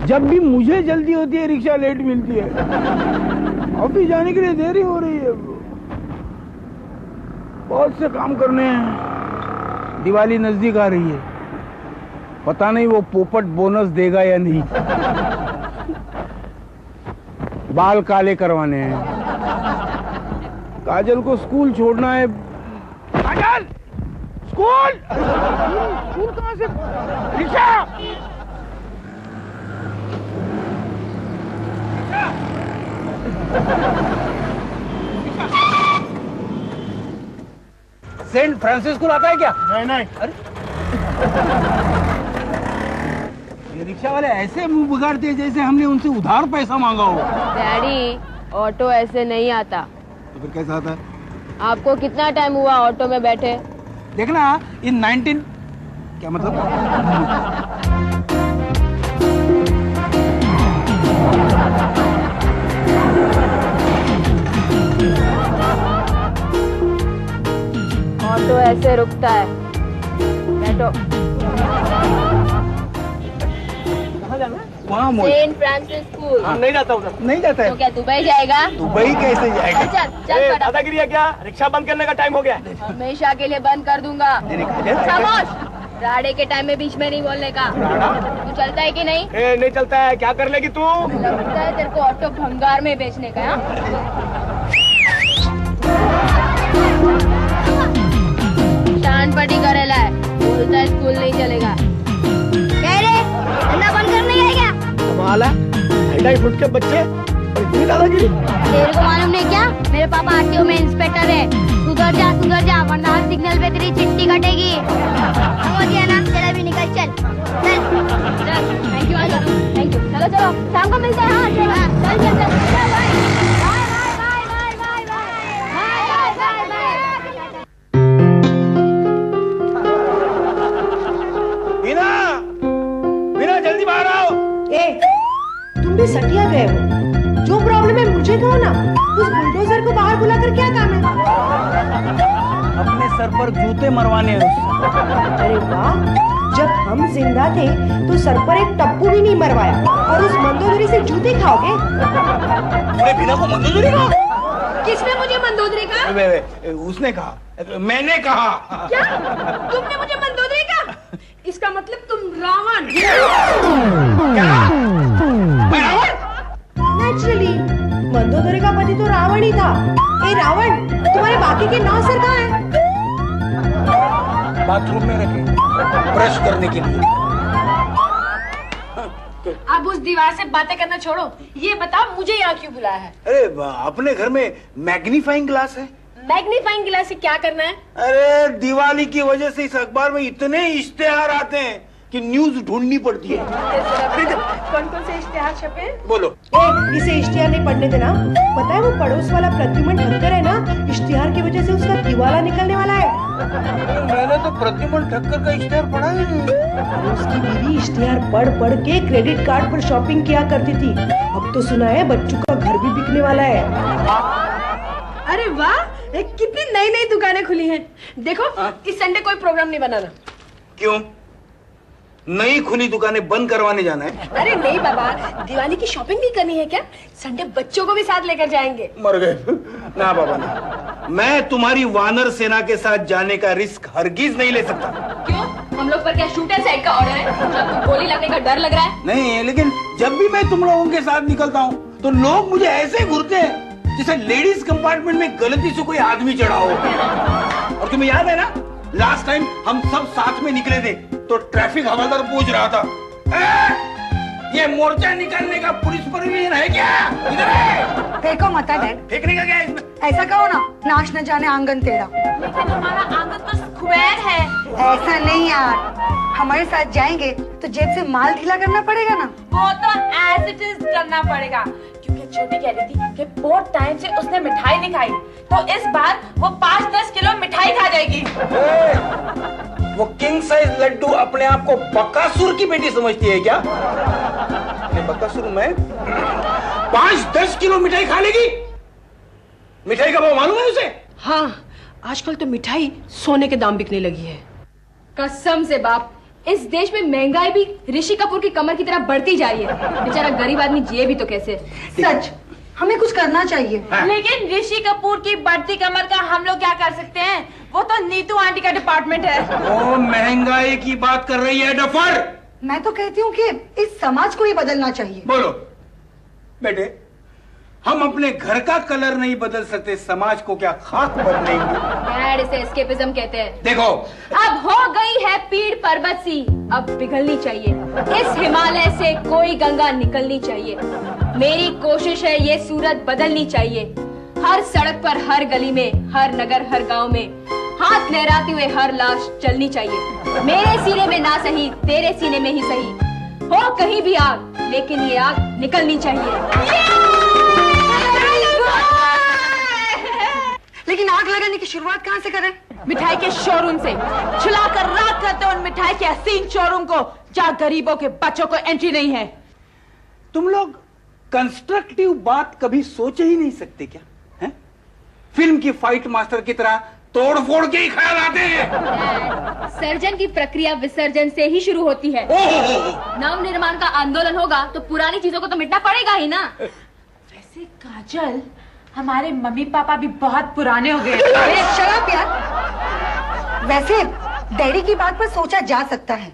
जब भी मुझे जल्दी होती है रिक्शा लेट मिलती है। ऑफिस जाने के लिए देरी हो रही है, बहुत से काम करने हैं। दिवाली नजदीक आ रही है, पता नहीं वो पोपट बोनस देगा या नहीं। बाल काले करवाने हैं, काजल को स्कूल छोड़ना है। काजल स्कूल स्कूल कहाँ से? रिक्शा सेंट फ्रांसिस स्कूल आता है क्या? नहीं। अरे ये रिक्शा वाले ऐसे मुंह बिगाड़ते हैं जैसे हमने उनसे उधार पैसा मांगा हो। डैडी, ऑटो ऐसे नहीं आता। तो फिर कैसा आता है? आपको कितना टाइम हुआ ऑटो में बैठे? देखना इन 19 क्या मतलब? ऑटो ऐसे रुकता है, बैठो। कहाँ जाना है? वहाँ सेंट फ्रांसिस स्कूल। नहीं जाता उधर। नहीं जाता है तो क्या दुबई जाएगा? दुबई कैसे जाएगा? चल दादागिरी है क्या? रिक्शा बंद करने का टाइम हो गया। हमेशा के लिए बंद कर दूंगा। खामोश। राडे के टाइम में बीच में नहीं बोलने का। तू चलता है कि नहीं? नहीं चलता है, क्या कर लेगी तू? लगता है तेरे को ऑटो भंगार में बेचने का। शान पटी करेला है, बोलता है स्कूल नहीं चलेगा। कह रे धंधा बंद करने है क्या? कमाल है, 2.5 फुट के बच्चे और इतनी दादागिरी। तेरे को मालूम नहीं क्या? मेरे पापा आरटीओ में इंस्पेक्टर है। सुधर जा वरना हर सिग्नल पे तेरी चिट्ठी कटेगी। समझ गया ना? तेरा भी निकल, चल। Thank you. चलो शाम को मिलते हैं। हाँ चल। बीना जल्दी बाहर आओ। तुम भी सटिया गए हो। जो प्रॉब्लम है मुझे कहो ना। उस बुलडोजर को बाहर बुलाकर क्या काम है? अपने सर पर जूते मरवाने हैं उससे। अरे वाह, जब हम जिंदा थे तो सर पर एक टप्पू भी नहीं मरवाया और उस मंदोदरी से जूते खाओगे? अरे बिना को मंदोदरी कहा? किसने मुझे मंदोदरी कहा? उसने कहा, मैंने कहा। क्या? तुमने मुझे मंदोदरी कहा? इसका मतलब तुम रावण। क्या? मैं रावण? नेचुरली मंदोदरी का पति तो रावण ही था। ए रावण, तुम्हारे बाकी के 9 सर कहाँ हैं? बाथरूम में रखे ब्रश करने के लिए। अब उस दीवार से बातें करना छोड़ो, ये बताओ मुझे यहाँ क्यों बुलाया है? अरे अपने घर में मैग्नीफाइंग ग्लास है। मैग्नीफाइंग ग्लास से क्या करना है? अरे दिवाली की वजह से इस अखबार में इतने इश्तेहार आते हैं कि न्यूज ढूंढनी पड़ती है। कौन कौन से इश्तेहार छपे हैं? बोलो। इसे इश्तिहार नहीं पढ़ने देना। पता है वो पड़ोस वाला प्रद्युमन ठक्कर है ना, इश्तिहार की वजह से उसका दिवाला निकलने वाला है। मैंने तो प्रद्युमन ठक्कर का इश्तेहार पढ़ा ही नहीं। उसकी बीवी इश्तिहार पढ़ के क्रेडिट कार्ड पर शॉपिंग किया करती थी। अब तो सुना है बच्चों का घर भी बिकने वाला है। अरे वाह, कितनी नई नई दुकानें खुली हैं। देखो इस संडे कोई प्रोग्राम नहीं बनाना। क्यों? नई खुली दुकानें बंद करवाने जाना है? अरे नहीं बाबा, दिवाली की शॉपिंग भी करनी है क्या? संडे बच्चों को भी साथ लेकर जाएंगे। मर गए ना बाबा ना। मैं तुम्हारी वानर सेना के साथ जाने का रिस्क हरगिज नहीं ले सकता। क्यों? हम लोग पर क्या शूटर साइड का ऑर्डर है? आपको गोली लगने का डर लग रहा है? नहीं, लेकिन जब भी मैं तुम लोगों के साथ निकलता हूँ तो लोग मुझे ऐसे घूरते हैं जैसे लेडीज कंपार्टमेंट में गलती से कोई आदमी चढ़ा हो। और तुम्हें याद है ना, लास्ट टाइम हम सब साथ में निकले थे तो ट्रैफिक हवलदार पूछ रहा था, ये मोर्चा निकालने का पुलिस परमिशन है क्या? इधर है। फेंको मत डैड। फेंकने का क्या है इसमें? ऐसा कहो ना, नाच न जाने आंगन तेरा। लेकिन हमारा आंगन तो स्क्वायर है। ऐसा नहीं यार, हमारे साथ जाएंगे तो जेब से माल ढीला करना पड़ेगा ना। वो तो एज इट इज करना पड़ेगा, क्योंकि छोटी कह रही थी कि बहुत टाइम से उसने मिठाई नहीं खाई, तो इस बार वो 5-10 किलो मिठाई खा जाएगी। वो किंग साइज लड्डू अपने आप को बकासुर की बेटी समझती है क्या? बकासुर में 5-10 किलो मिठाई खा लेगी। मिठाई का भाव मालूम है उसे? हाँ, आजकल तो मिठाई सोने के दाम बिकने लगी है। कसम से बाप, इस देश में महंगाई भी ऋषि कपूर की कमर की तरह बढ़ती जा रही है। बेचारा गरीब आदमी जिए भी तो कैसे। सच, हमें कुछ करना चाहिए। लेकिन ऋषि कपूर की बढ़ती कमर का हम लोग क्या कर सकते हैं? वो तो नीतू आंटी का डिपार्टमेंट है। वो महंगाई की बात कर रही है डफर। मैं तो कहती हूँ कि इस समाज को ही बदलना चाहिए। बोलो बेटे, हम अपने घर का कलर नहीं बदल सकते, समाज को क्या खाक बदलेंगे? डैड, इसे एस्केपिज्म कहते हैं। देखो, अब हो गई है पीड़ पर्वत सी, अब पिघलनी चाहिए। इस हिमालय से कोई गंगा निकलनी चाहिए। मेरी कोशिश है ये सूरत बदलनी चाहिए। हर सड़क पर, हर गली में, हर नगर, हर गांव में हाथ लहराते हुए हर लाश जलनी चाहिए। मेरे सीने में ना सही, तेरे सीने में ही सही, हो कहीं भी आग, लेकिन ये आग निकलनी चाहिए। लेकिन आग लगाने की शुरुआत कहाँ से करें? मिठाई के शोरूम से। छुलाकर राख करते उन मिठाई के हसीन शोरूम को, जहाँ गरीबों के बच्चों को एंट्री नहीं है। तुम लोग कंस्ट्रक्टिव बात कभी सोच ही नहीं सकते क्या? हैं? फिल्म की फाइट मास्टर की तरह तोड़ फोड़ के ही ख्याल आते हैं। सर्जन की प्रक्रिया विसर्जन से ही शुरू होती है। नव निर्माण का आंदोलन होगा तो पुरानी चीजों को तो मिटना पड़ेगा ही ना। वैसे काजल, हमारे मम्मी पापा भी बहुत पुराने हो गए। शराब यार। वैसे डैडी की बात पर सोचा जा सकता है,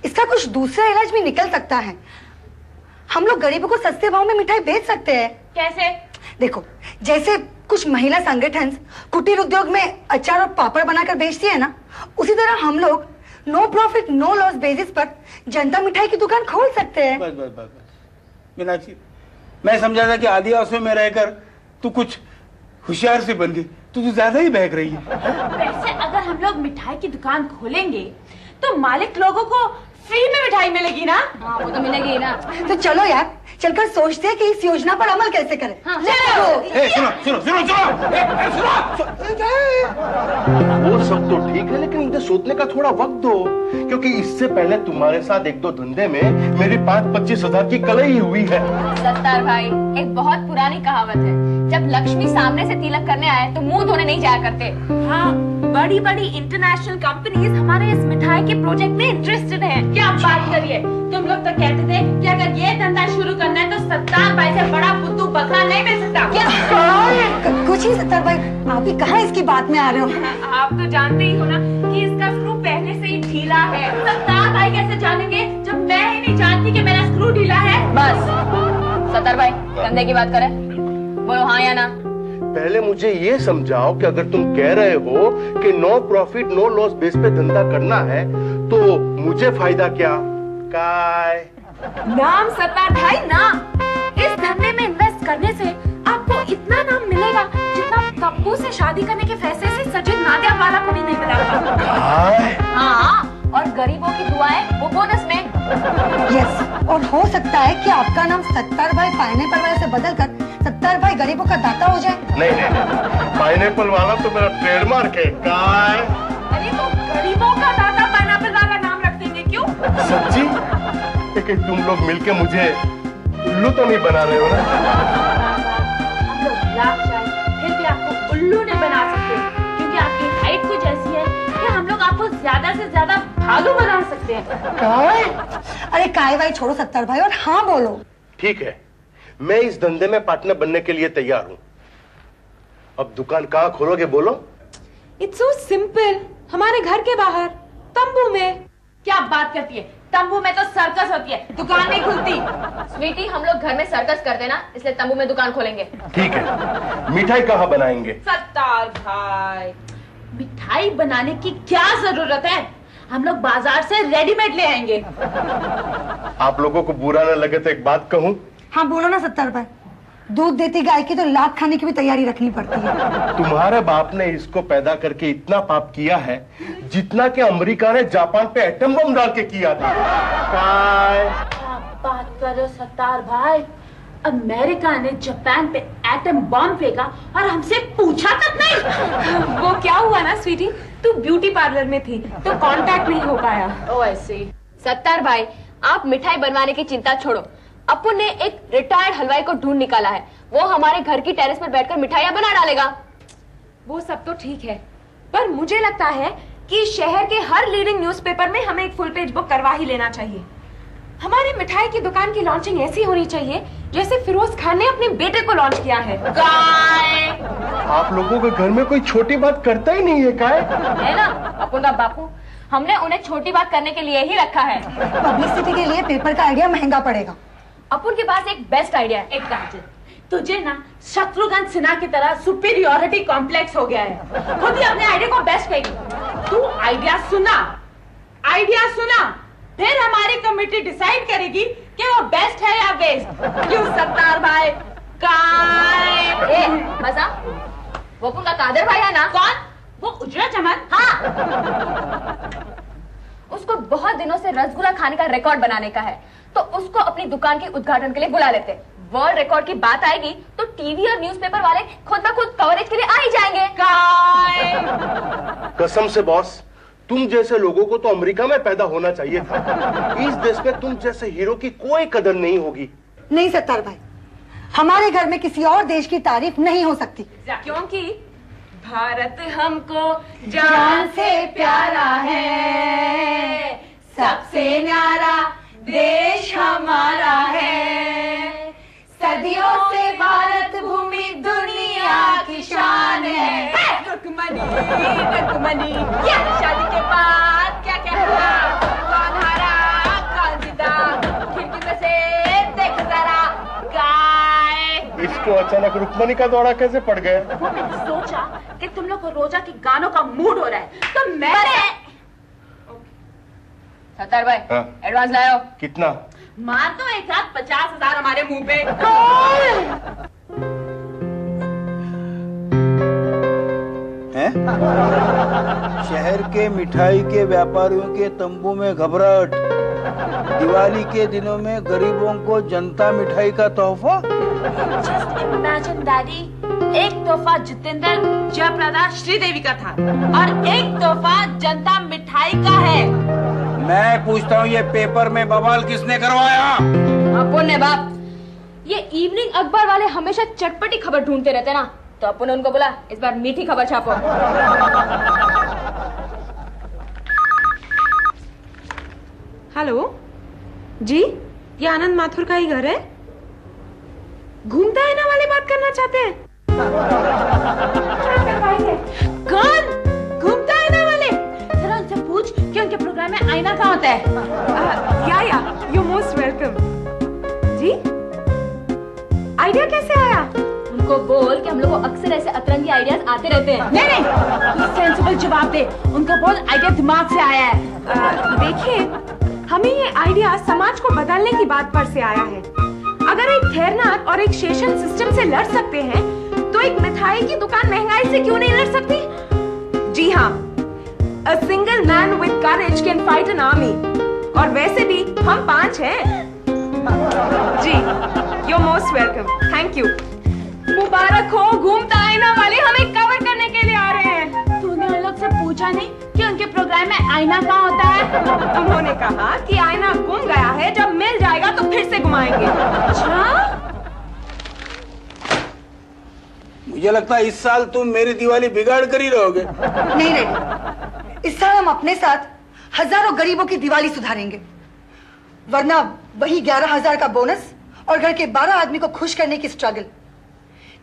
इसका कुछ दूसरा इलाज भी निकल सकता है। हम लोग गरीबों को सस्ते भाव में मिठाई बेच सकते हैं। कैसे? देखो, जैसे कुछ महिला संगठन कुटीर उद्योग में अचार और पापड़ बनाकर बेचती है ना, उसी तरह हम लोग no profit no loss basis पर जनता मिठाई की दुकान खोल सकते हैं। बस बस बस बस मीनाक्षी, मैं समझा था कि आदि आंसू में रहकर तू कुछ होशियार से बन गई, तू ज्यादा ही बहक रही है। वैसे अगर हम लोग मिठाई की दुकान खोलेंगे तो मालिक लोगों को फ्री में मिठाई मिलेगी ना? हाँ, वो तो मिलेगी ना। तो चलो यार, चलकर सोचते हैं कि इस योजना पर अमल कैसे करें। हाँ, वो सब तो ठीक है, लेकिन मुझे सोचने का थोड़ा वक्त दो, क्योंकि इससे पहले तुम्हारे साथ एक दो धंधे में मेरी 5-25 हजार की कलई हुई है। सत्तार भाई, एक बहुत पुरानी कहावत है, जब लक्ष्मी सामने से तिलक करने आए तो मुंह धोने नहीं जाया करते। हाँ, बड़ी बड़ी इंटरनेशनल कंपनीज हमारे इस मिठाई के प्रोजेक्ट में इंटरेस्टेड हैं। क्या बात करिए, तुम लोग तो कहते थे कि अगर ये धंधा शुरू करना है तो सत्तार भाई से बड़ा बुद्धू बकरा नहीं मिल सकता। क्या? कुछ ही सत्तार भाई, आप ही कहाँ इसकी बात में आ रहे हो? आप तो जानते ही हो ना कि इसका स्क्रू पहले से ही ढीला है। सत्तार भाई कैसे जानेंगे जब मैं ही नहीं जानती कि मेरा स्क्रू ढीला है? बस सत्तार भाई, धंधे की बात करें, बोलो हाँ या ना। पहले मुझे ये समझाओ कि अगर तुम कह रहे हो कि no profit no loss base पे धंधा करना है तो मुझे फायदा क्या? काय नाम सत्तार भाई ना। इस धंधे में इन्वेस्ट करने से आपको इतना नाम मिलेगा जितना तब्बू से शादी करने के फैसले से सचिन नादिया वाला को भी नहीं मिला। हाँ, और गरीबों की दुआएं वो बोनस में। यस, और हो सकता है कि आपका नाम सत्तार भाई पाइनएप्पल वाले से बदलकर सत्तार भाई गरीबों का दाता हो जाए। नहीं, पाइनएप्पल वाला तो मेरा ट्रेडमार्क है। काय अरे वो गरीबों का दाता पाइनएप्पल वाला नाम रख देंगे क्यों? सच्ची? लेकिन तुम लोग मिलके मुझे उल्लू तो नहीं बना रहे हो ना? हम लोग लाख चाहे फिर भी आपको उल्लू नहीं बना सकते, क्योंकि आपकी हाइट कुछ ऐसी है कि हम लोग आपको ज्यादा से ज्यादा भालू बना सकते हैं। काय? अरे काय भाई छोड़ो सत्तार भाई और हाँ बोलो। ठीक है, मैं इस धंधे में पार्टनर बनने के लिए तैयार हूँ। अब दुकान कहाँ खोलोगे बोलो? इट्स सो सिंपल, हमारे घर के बाहर तंबू में। क्या बात करती है, तंबू में तो सर्कस होती है, दुकान नहीं खुलती। स्वीटी, हम लोग घर में सर्कस करते ना, इसलिए तंबू में दुकान खोलेंगे। ठीक है, मिठाई कहाँ बनाएंगे? सत्तार भाई, मिठाई बनाने की क्या जरूरत है, हम लोग बाजार से रेडीमेड ले आएंगे। आप लोगों को बुरा न लगे तो एक बात कहूँ? हाँ बोलो ना सत्तार भाई, दूध देती गाय की तो लात खाने की भी तैयारी रखनी पड़ती है। तुम्हारे बाप ने इसको पैदा करके इतना पाप किया है जितना कि अमेरिका ने जापान पे एटम बम डाल के किया था। क्या बात कर रहे हो सत्तार भाई, अमेरिका ने जापान पे एटम बम फेंका और हमसे पूछा तक नहीं। वो क्या हुआ ना स्वीटी, तू ब्यूटी पार्लर में थी तो कांटेक्ट नहीं हो पाया। ओ ऐसे। सत्तार भाई, आप मिठाई बनवाने की चिंता छोड़ो, अपुन ने एक रिटायर्ड हलवाई को ढूंढ निकाला है, वो हमारे घर की टेरेस पर बैठकर मिठाइयाँ बना डालेगा। वो सब तो ठीक है, पर मुझे लगता है कि शहर के हर लीडिंग न्यूज़पेपर में हमें एक फुल पेज बुक करवा ही लेना चाहिए। हमारी मिठाई की दुकान की लॉन्चिंग ऐसी होनी चाहिए जैसे फिरोज खान ने अपने बेटे को लॉन्च किया है। काय आप लोगों के घर में कोई छोटी बात करता ही नहीं है काय? है ना अपन का बापू, हमने उन्हें छोटी बात करने के लिए ही रखा है। पब्लिसिटी के लिए पेपर का आइडिया महंगा पड़ेगा। अपन के पास एक बेस्ट आइडिया है। एक काजल, तुझे ना शत्रुघ्न सिन्हा की तरह सुपीरियोरिटी कॉम्प्लेक्स हो गया है। खुद ही अपने आइडिया को बेस्ट कहेगी। तू आइडिया सुना, फिर हमारी कमेटी डिसाइड करेगी कि वो बेस्ट है या बेस्ट। क्यों सत्तार भाई? ए, मजा वो अपन का कादर भाई है ना? कौन? वो उजरा चमन? हाँ। उसको बहुत दिनों से रसगुल्ला खाने का रिकॉर्ड बनाने का है, तो उसको अपनी दुकान के उद्घाटन के लिए बुला लेते। वर्ल्ड रिकॉर्ड की बात आएगी तो टीवी और न्यूज़पेपर वाले खुद ब खुद कवरेज के लिए आ ही जाएंगे। कसम से बॉस, तुम जैसे लोगों को तो अमेरिका में पैदा होना चाहिए था। इस देश में तुम जैसे हीरो की कोई कदर नहीं होगी। नहीं सत्तार भाई, हमारे घर में किसी और देश की तारीफ नहीं हो सकती, क्योंकि भारत हमको जान से प्यारा है, सबसे न्यारा देश हमारा है, सदियों से भारत भूमि दुनिया की शान है। रुकमनी ये शादी के बाद क्या क्या हुआ? कौन हारा कौन जीता? खिड़की में से देख जरा। गाय इसको अचानक रुक्मणी का दौरा कैसे पड़ गया? वो मैंने सोचा कि तुम लोग को रोजा के गानों का मूड हो रहा है, तो मैंने सत्तार भाई हाँ। एडवांस लाओ। कितना? मार तो एक साथ 50,000 हमारे मुंह पे। हैं? शहर के मिठाई के व्यापारियों के तंबू में घबराहट, दिवाली के दिनों में गरीबों को जनता मिठाई का तोहफा। जस्ट इमेजिन डैडी, एक तोहफा जितेंद्र जयप्रदा श्रीदेवी का था और एक तोहफा जनता मिठाई का है। मैं पूछता हूँ, ये पेपर में बवाल किसने करवाया? अपन ने बाप। ये इवनिंग अखबार वाले हमेशा चटपटी खबर ढूंढते रहते ना, तो अपन ने उनको बोला इस बार मीठी खबर छापो। हेलो जी, ये आनंद माथुर का ही घर है? घूमता है ना वाली बात करना चाहते हैं? कौन? घूमता है ना वाले? जरा उनसे पूछ कि उनके प्रोग्राम में आईना कहाँ होता है। या यू मोस्ट वेलकम। जी, आइडिया कैसे आया? उनको बोल कि हम लोग को अक्सर ऐसे अतरंगी आइडियाज आते रहते हैं। नहीं, सेंसिबल जवाब दे। उनको बोल आइडिया दिमाग से आया है। देखिए, हमें ये आइडिया समाज को बदलने की बात पर से आया है। अगर एक खैरनाथ और एक शेषन सिस्टम से लड़ सकते हैं, तो एक मिठाई की दुकान महंगाई से क्यों नहीं लड़ सकती? जी हाँ, a single man with courage can fight an army। और वैसे भी हम 5 हैं। जी, you're most welcome। Thank you। मुबारक हो, घूमता आईना वाले हमें कवर करने के लिए आ रहे हैं। तूने उन लोग से पूछा नहीं कि उनके प्रोग्राम में आईना कहाँ होता है? उन्होंने कहा कि आईना गुम गया है, जब मिल जाएगा तो फिर से घुमाएंगे। अच्छा? मुझे लगता है इस साल तुम मेरी दिवाली बिगाड़ कर ही रहोगे। नहीं नहीं, इस साल हम अपने साथ हजारों गरीबों की दिवाली सुधारेंगे, वरना वही 11,000 का बोनस और घर के 12 आदमी को खुश करने की स्ट्रगल।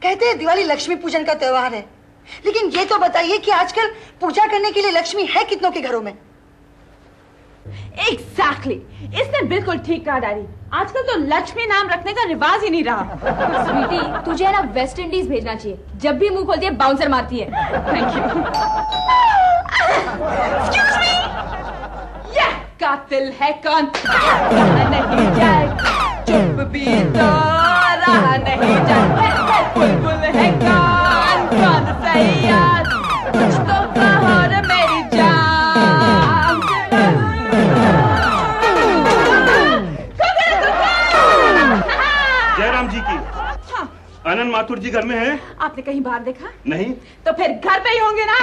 कहते हैं दिवाली लक्ष्मी पूजन का त्योहार है, लेकिन ये तो बताइए कि आजकल पूजा करने के लिए लक्ष्मी है कितनों के घरों में? Exactly। इसने बिल्कुल ठीक कहा डैडी। आजकल तो लक्ष्मी नाम रखने का रिवाज ही नहीं रहा। स्वीटी, तुझे है ना वेस्ट इंडीज भेजना चाहिए, जब भी मुंह खोलती है बाउंसर मारती है। Thank you. Excuse me। यह कातिल है कौन? नहीं जाए, चुप भी तो रहा नहीं जाए। बुलबुल है कौन? कौन सैयाद? कुछ तो कहो रे मेरी जान। जयराम जी की। आनंद माथुर जी घर में है? आपने कहीं बाहर देखा? नहीं। तो फिर घर पे ही होंगे ना?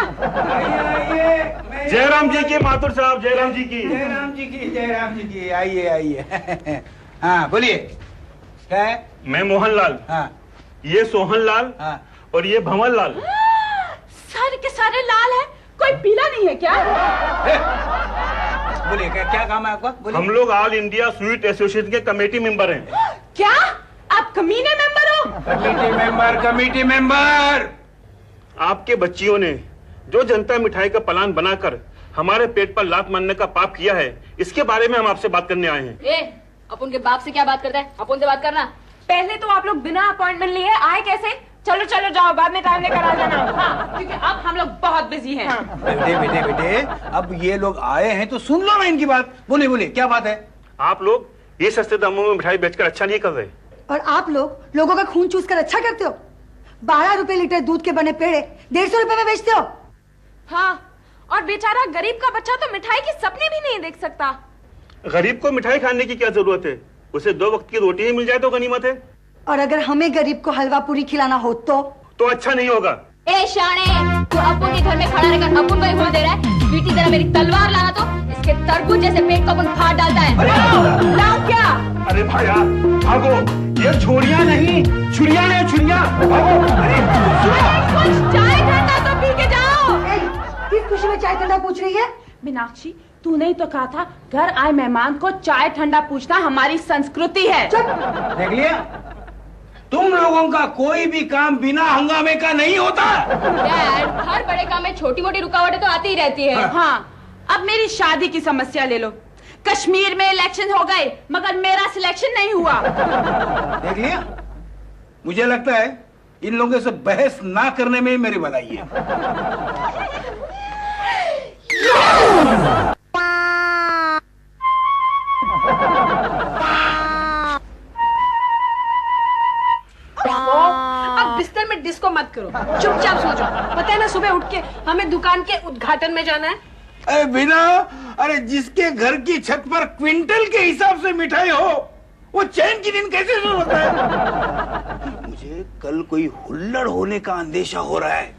जयराम जी की माथुर साहब, जयराम जी की। जयराम जी की, जयराम जी की, आइए आइए। हाँ बोलिए, क्या है? मैं मोहनलाल। हाँ। ये सोहनलाल। हाँ। और ये भंवरलाल। सारे के सारे लाल हैं। कोई पीला नहीं है क्या? बोलिए क्या काम है आपका? बोलिए। हम लोग ऑल इंडिया स्वीट एसोसिएशन के कमेटी मेंबर हैं। क्या आप कमीने मेंबर हो? Committee member. आपके बच्चियों ने जो जनता मिठाई का प्लान बनाकर हमारे पेट पर लात मारने का पाप किया है, इसके बारे में हम आपसे बात करने आए हैं। अपन के बाप से क्या बात करता है? अपन से बात करना। पहले तो आप लोग बिना अपॉइंटमेंट लिए आए कैसे? चलो चलो जाओ, बाद में टाइम लेकर आ जाना। हाँ, क्योंकि अब हम लोग बहुत बिजी हैं। बेटे अब ये लोग आए हैं तो सुन लो ना इनकी बात। बोलिए क्या बात है? आप लोग ये सस्ते दामों में मिठाई बेचकर अच्छा नहीं कर रहे। और आप लोग लोगों का खून चूस कर अच्छा करते हो। 12 रुपए लीटर दूध के बने पेड़े 150 रुपए में बेचते हो। हाँ, और बेचारा गरीब का बच्चा तो मिठाई के सपने भी नहीं देख सकता। गरीब को मिठाई खाने की क्या जरूरत है? उसे 2 वक्त की रोटी ही मिल जाए तो गनीमत है। और अगर हमें गरीब को हलवा पूरी खिलाना हो तो अच्छा नहीं होगा। ए शाने, तू अपन के घर में खड़ा रहकर अपन को ही भूल दे रहा है। बेटी जरा मेरी तलवार लाना तो इसके तरबूज जैसे पेट को अपन फाड़ डालता है। लाओ क्या? अरे भाई भागो, ये छुरियां नहीं, छुरियां है, छुरियां। भागो। अरे कुछ चाय ठंडा तो पी के जाओ। किस खुशी में चाय ठंडा पूछ रही है? मीनाक्षी, तूने ही तो कहा था घर आए मेहमान को चाय ठंडा पूछना हमारी संस्कृति है। देख लिया, तुम लोगों का कोई भी काम बिना हंगामे का नहीं होता। डैड, हर बड़े काम में छोटी मोटी रुकावटें तो आती ही रहती है। हाँ, अब मेरी शादी की समस्या ले लो। कश्मीर में इलेक्शन हो गए मगर मेरा सिलेक्शन नहीं हुआ। देख लिया, मुझे लगता है इन लोगों से बहस ना करने में ही मेरी भलाई है। अब बिस्तर में डिस्को मत करो, चुपचाप सो जाओ। पता है ना, सुबह उठ के हमें दुकान के उद्घाटन में जाना है। अरे बिना, अरे जिसके घर की छत पर क्विंटल के हिसाब से मिठाई हो, वो चैन की नींद कैसे सो सकता है? मुझे कल कोई हुल्लड़ होने का अंदेशा हो रहा है।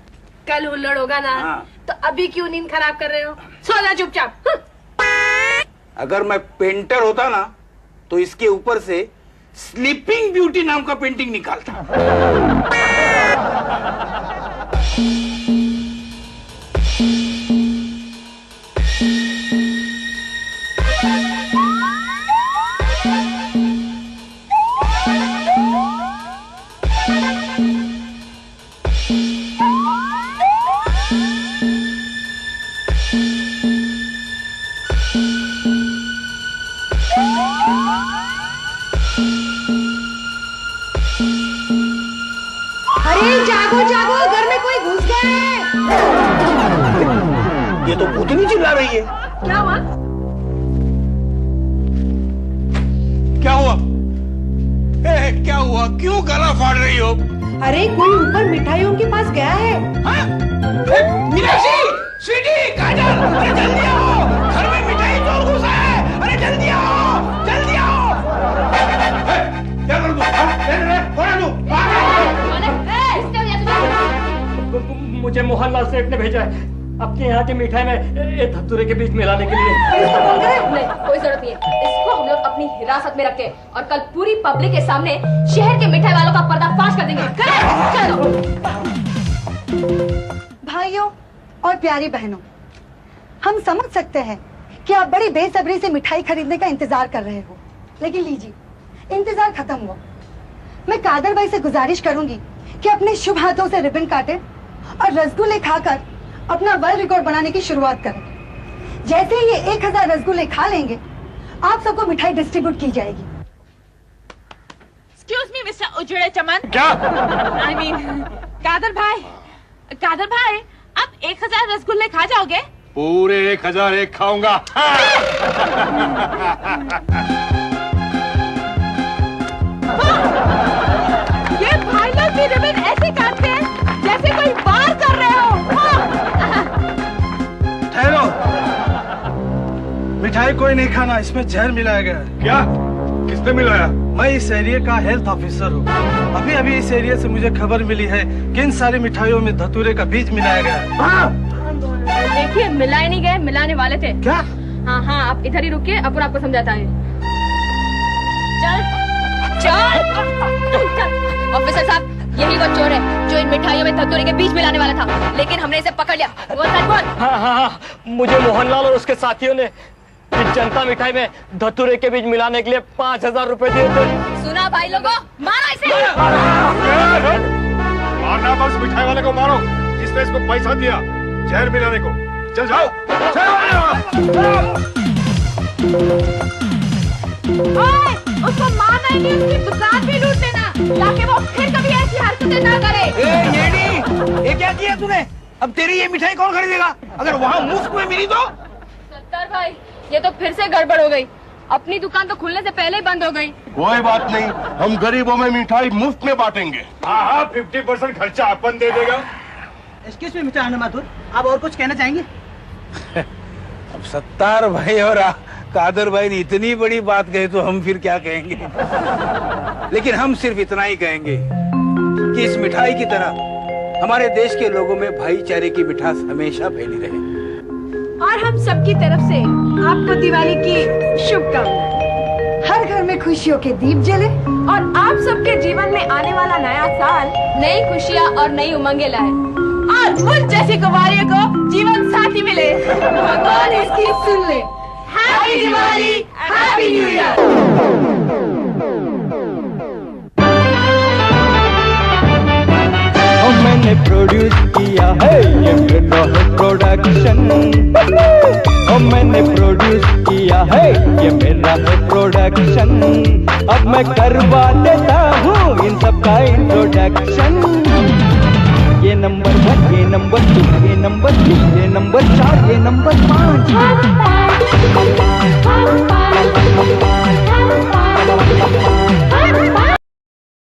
कल हुल्लड़ होगा ना? हाँ। तो अभी क्यों नींद खराब कर रहे हो? सो जा चुपचाप। अगर मैं पेंटर होता ना तो इसके ऊपर से स्लीपिंग ब्यूटी नाम का पेंटिंग निकालता। अरे जागो जागो, घर में कोई घुस गया है। ये तो भूतनी चिल्ला रही है। क्या हुआ? क्या हुआ? क्या हुआ? क्यों गला फाड़ रही हो? अरे कोई ऊपर मिठाइयों के पास गया है। हाँ? मीनाक्षी, स्वीटी, काजल, अरे जल्दी आओ, घर में मिठाई चोर घुसा है। अरे जल्दी आओ, जल्दी आओ। क्या कर दूं? मुझे मोहनलाल सेठ ने भेजा है आपके यहाँ की मिठाई में ये धतूरे के बीच मिलाने के लिए। नहीं, कोई जरूरत नहीं है। इसको हम लोग अपनी हिरासत में रखे और कल पूरी पब्लिक के सामने शहर के मिठाई वालों का पर्दाफाश कर देंगे। चलो। भाइयों और प्यारी बहनों, हम समझ सकते हैं कि आप बड़ी बेसब्री से मिठाई खरीदने का इंतजार कर रहे हो, लेकिन लीजिए, इंतजार खत्म हुआ। मैं कादर भाई से गुजारिश करूंगी कि अपने शुभ हाथों से रिबन काटे और रसगुल्ले खाकर अपना वर्ल्ड रिकॉर्ड बनाने की शुरुआत करें। जैसे ही ये 1000 रसगुल्ले खा लेंगे, आप सबको मिठाई डिस्ट्रीब्यूट की जाएगी। एक्सक्यूज मी मिस्टर उजड़े चमन। क्या? आई मीन कादर भाई, आप 1000 रसगुल्ले खा जाओगे? पूरे 1001 खाऊंगा। ये भाई लोग भी रिबन ऐसे काटते हैं जैसे कोई वार कर रहे हो। ठहरो, मिठाई कोई नहीं खाना, इसमें जहर मिलाया गया है। क्या? किसने मिलाया? मैं इस एरिया का हेल्थ ऑफिसर हूँ। अभी अभी इस एरिया से मुझे खबर मिली है कि इन सारी मिठाइयों में धतूरे का बीज मिलाया गया है। देखिए, मिलाए नहीं गए, मिलाने वाले थे। क्या? हाँ, आप इधर ही रुकिए, अपन आपको समझाता है। चल। ऑफिसर साहब, यही वो चोर है जो इन मिठाइयों में धतूरे के बीज मिलाने वाला था, लेकिन हमने इसे पकड़ लिया। वो सच बोल। हाँ, मुझे मोहनलाल और उसके साथियों ने इस जनता मिठाई में धतूरे के बीज मिलाने के लिए 5,000 रुपए दिए थे। सुना भाई लोगों, मारो इसे। मारना था उस मिठाई वाले को, मारो जिसने इसको पैसा दिया जहर मिलाने को। चल जाओ। ओए, उसको मारना ही नहीं, उसकी दुकान भी लूट लेना ताकि वो फिर कभी ऐसी हरकतें ना करे। ये क्या किया तूने? अब तेरी ये मिठाई कौन खरीदेगा? अगर वहाँ मुफ्त में मिली तो? सत्तार भाई, ये तो फिर से गड़बड़ हो गई। अपनी दुकान तो खुलने से पहले ही बंद हो गई। कोई बात नहीं, हम गरीबों में मिठाई मुफ्त में बांटेंगे। हाँ, 50% खर्चा अपन दे देगा। एक्सक्यूज मी मिस्टर आनंद माथुर, आप और कुछ कहना चाहेंगे? अब सत्तार भाई और कादर भाई ने इतनी बड़ी बात कही तो हम फिर क्या कहेंगे। लेकिन हम सिर्फ इतना ही कहेंगे कि इस मिठाई की तरह हमारे देश के लोगों में भाईचारे की मिठास हमेशा फैली रहे। और हम सबकी तरफ से आपको दिवाली की शुभकामनाएं। हर घर में खुशियों के दीप जले और आप सबके जीवन में आने वाला नया साल नई खुशियाँ और नई उमंगे लाए और मुझ जैसी कुमारियों को जीवन साथी मिले। भगवान इसकी सुन ले। Happy Diwali, happy new year. मैंने प्रोड्यूस किया है ये मेरा है प्रोडक्शन। मैंने प्रोड्यूस किया है ये मेरा है प्रोडक्शन। अब मैं करवा देता हूँ इन सब का इंट्रोडक्शन। ये नंबर 1, ये नंबर 2, ये नंबर 3, ये नंबर 4, ये नंबर 5।